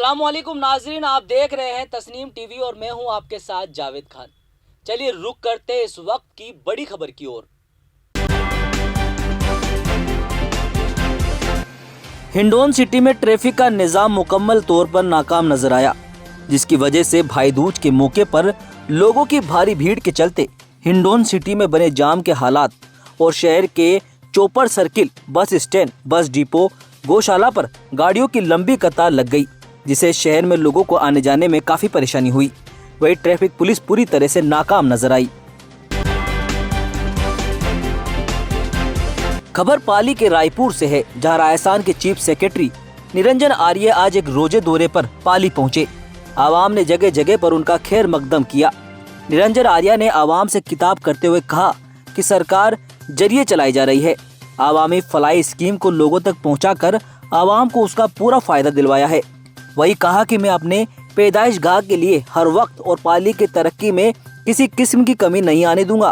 अस्सलामुअलैकुम नाजरीन, आप देख रहे हैं तस्नीम टीवी और मैं हूं आपके साथ जावेद खान। चलिए रुक करते इस वक्त की बड़ी खबर की ओर। हिंडौन सिटी में ट्रैफिक का निजाम मुकम्मल तौर पर नाकाम नजर आया, जिसकी वजह से भाई दूज के मौके पर लोगों की भारी भीड़ के चलते हिंडौन सिटी में बने जाम के हालात और शहर के chopper circle, bus stand, bus depot, गौशाला पर गाड़ियों की लंबी कतार लग गई, जिसे शहर में लोगों को आने जाने में काफी परेशानी हुई। वही ट्रैफिक पुलिस पूरी तरह से नाकाम नजर आई। खबर पाली के रायपुर से है, जहां राजस्थान के चीफ सेक्रेटरी निरंजन आर्य आज एक रोजे दौरे पर पाली पहुंचे। आवाम ने जगह जगह पर उनका खैर मकदम किया। निरंजन आर्य ने आवाम से खिताब करते हुए कहा कि सरकार जरिए चलाई जा रही है। आवामी फलाई स्कीम को लोगों तक पहुंचाकर आवाम को उसका पूरा फायदा दिलवाया है। वही कहा कि मैं अपने पैदाइशगाह के लिए हर वक्त और पाली की तरक्की में किसी किस्म की कमी नहीं आने दूंगा।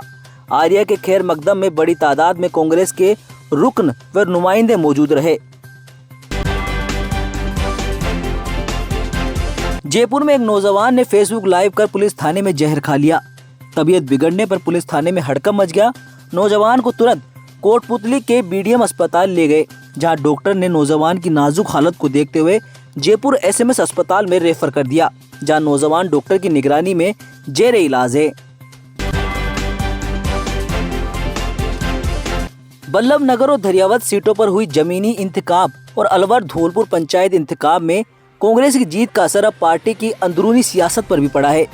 आर्य के खैर मकदम में बड़ी तादाद में कांग्रेस के रुकन व नुमाइंदे मौजूद रहे। जयपुर में एक नौजवान ने फेसबुक लाइव कर पुलिस थाने में जहर खा लिया। तबीयत बिगड़ने पर पुलिस थाने में हड़कंप मच गया। नौजवान को तुरंत कोटपुतली के बीडीएम अस्पताल ले गए, जहां डॉक्टर ने नौजवान की नाजुक हालत को देखते हुए जयपुर एसएमएस अस्पताल में रेफर कर दिया, जहां नौजवान डॉक्टर की निगरानी में जेरे इलाज है। बल्लभ नगर और धरियावत सीटों पर हुई जमीनी इंतखाब और अलवर धौलपुर पंचायत इंतखाब में कांग्रेस की जीत का असर अब पार्टी की अंदरूनी सियासत पर भी पड़ा है।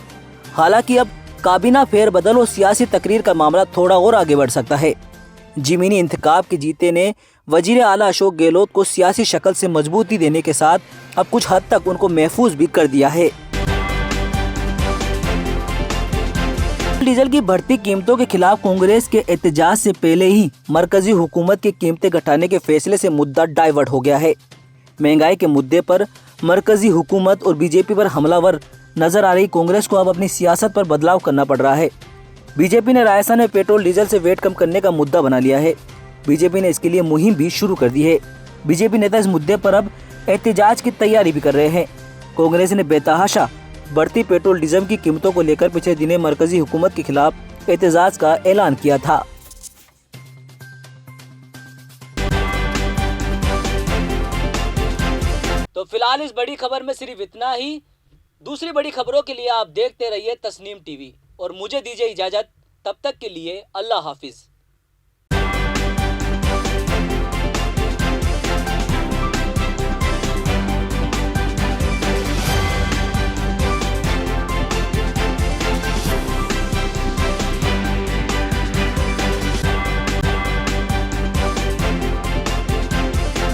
हालांकि अब काबीना फेरबदल और सियासी तकरीर का मामला थोड़ा और आगे बढ़ सकता है। जमीनी इंतखाब के जीते ने वजीर आला अशोक गहलोत को सियासी शक्ल से मजबूती देने के साथ अब कुछ हद तक उनको महफूज भी कर दिया है। डीजल की बढ़ती कीमतों के खिलाफ कांग्रेस के एहतजाज से पहले ही मरकजी हुकूमत की कीमतें घटाने के फैसले से मुद्दा डाइवर्ट हो गया है। महंगाई के मुद्दे पर मरकजी हुकूमत और बीजेपी पर हमलावर नजर आ रही कांग्रेस को अब अपनी सियासत पर बदलाव करना पड़ रहा है। बीजेपी ने राजस्थान में पेट्रोल डीजल से वेट कम करने का मुद्दा बना लिया है। बीजेपी ने इसके लिए मुहिम भी शुरू कर दी है। बीजेपी नेता इस मुद्दे पर अब एहतजाज की तैयारी भी कर रहे हैं। कांग्रेस ने बेतहाशा बढ़ती पेट्रोल डीजल की कीमतों को लेकर पिछले दिनों मरकजी हुकूमत के खिलाफ एहतजाज का ऐलान किया था। तो फिलहाल इस बड़ी खबर में सिर्फ इतना ही। दूसरी बड़ी खबरों के लिए आप देखते रहिए तस्नीम टीवी और मुझे दीजिए इजाजत। तब तक के लिए अल्लाह हाफिज।